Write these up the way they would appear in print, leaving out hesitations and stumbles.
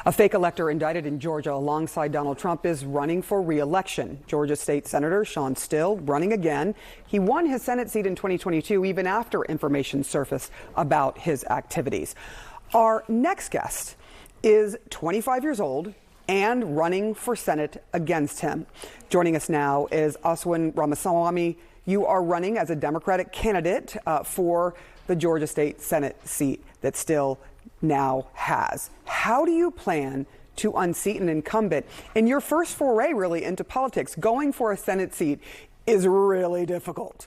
A fake elector indicted in Georgia alongside Donald Trump is running for re-election. Georgia State Senator Sean Still running again. He won his Senate seat in 2022 even after information surfaced about his activities. Our next guest is 25 years old and running for Senate against him. Joining us now is Ashwin Ramaswami. You are running as a Democratic candidate for the Georgia State Senate seat that Still now has. How do you plan to unseat an incumbent in your first foray really into politics? Going for a Senate seat is really difficult.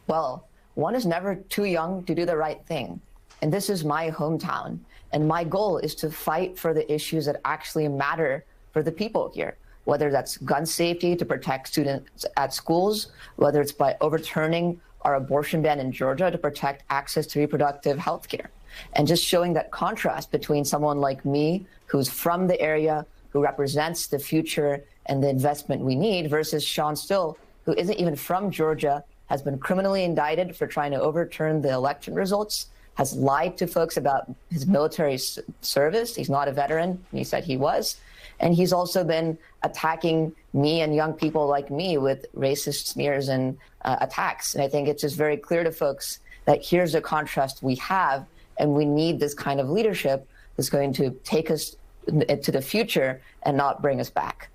Well, one is never too young to do the right thing. And this is my hometown. And my goal is to fight for the issues that actually matter for the people here, whether that's gun safety to protect students at schools, whether it's by overturning our abortion ban in Georgia to protect access to reproductive health care. And just showing that contrast between someone like me, who's from the area, who represents the future and the investment we need, versus Sean Still, who isn't even from Georgia, has been criminally indicted for trying to overturn the election results, has lied to folks about his military service. He's not a veteran, and he said he was. And he's also been attacking me and young people like me with racist smears and attacks. And I think it's just very clear to folks that here's the contrast we have, and we need this kind of leadership that's going to take us to the future and not bring us back.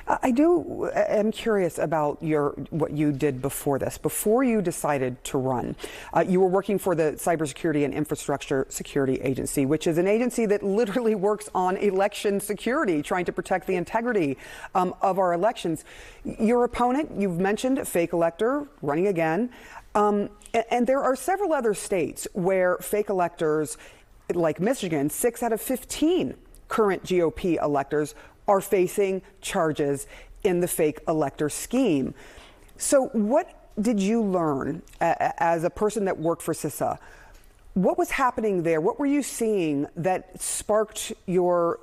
I'm curious about what you did before this. Before you decided to run, you were working for the Cybersecurity and Infrastructure Security Agency, which is an agency that literally works on election security, trying to protect the integrity of our elections. Your opponent, you've mentioned, a fake elector running again. And there are several other states where fake electors, like Michigan, 6 out of 15 current GOP electors are facing charges in the fake elector scheme. So what did you learn as a person that worked for CISA? What was happening there? What were you seeing that sparked your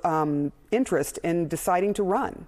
interest in deciding to run?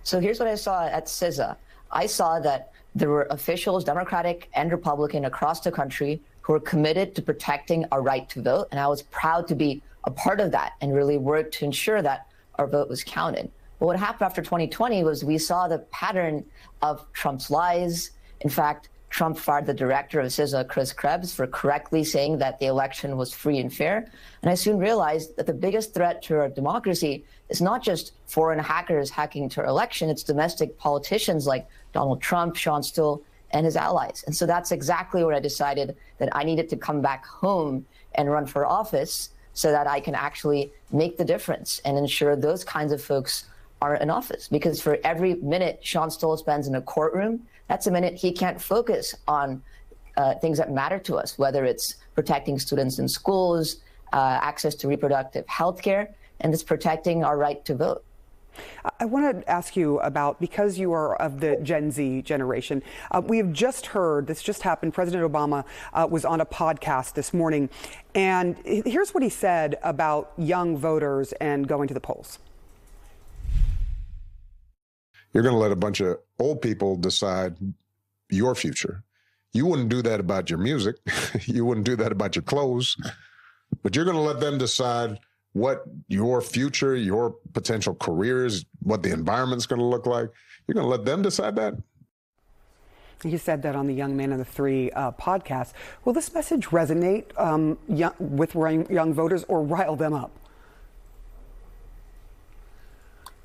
So here's what I saw at CISA. I saw that there were officials, Democratic and Republican, across the country who were committed to protecting our right to vote. And I was proud to be a part of that and really worked to ensure that our vote was counted. But what happened after 2020 was we saw the pattern of Trump's lies. In fact, Trump fired the director of CISA, Chris Krebs, for correctly saying that the election was free and fair. And I soon realized that the biggest threat to our democracy is not just foreign hackers hacking into our election, it's domestic politicians like Donald Trump, Sean Still, and his allies. And so that's exactly where I decided that I needed to come back home and run for office so that I can actually make the difference and ensure those kinds of folks are in office. Because for every minute Sean Still spends in a courtroom, that's a minute he can't focus on things that matter to us, whether it's protecting students in schools, access to reproductive health care, and it's protecting our right to vote. I want to ask you about, because you are of the Gen Z generation, we have just heard, this just happened, President Obama was on a podcast this morning, and here's what he said about young voters and going to the polls. You're going to let a bunch of old people decide your future. You wouldn't do that about your music. You wouldn't do that about your clothes, but you're going to let them decide what your future, your potential careers, what the environment's going to look like. You're going to let them decide that? You said that on the Young Man of the Three podcast. Will this message resonate with young voters or rile them up?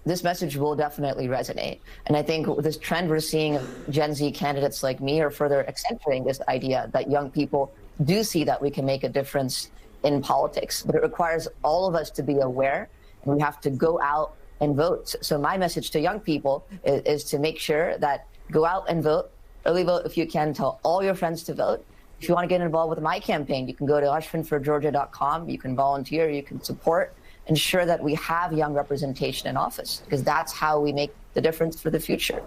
This message will definitely resonate. And I think this trend we're seeing of Gen Z candidates like me are further accentuating this idea that young people do see that we can make a difference in politics, but it requires all of us to be aware, and we have to go out and vote. So my message to young people is to make sure that go out and vote, early vote if you can, tell all your friends to vote. If you want to get involved with my campaign, you can go to ashwinforgeorgia.com, you can volunteer, you can support, ensure that we have young representation in office, because that's how we make the difference for the future.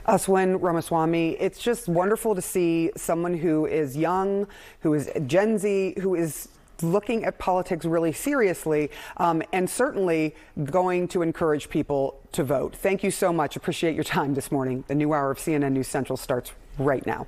Ashwin Ramaswami, it's just wonderful to see someone who is young, who is Gen Z, who is looking at politics really seriously, and certainly going to encourage people to vote. Thank you so much. Appreciate your time this morning. The new hour of CNN News Central starts right now.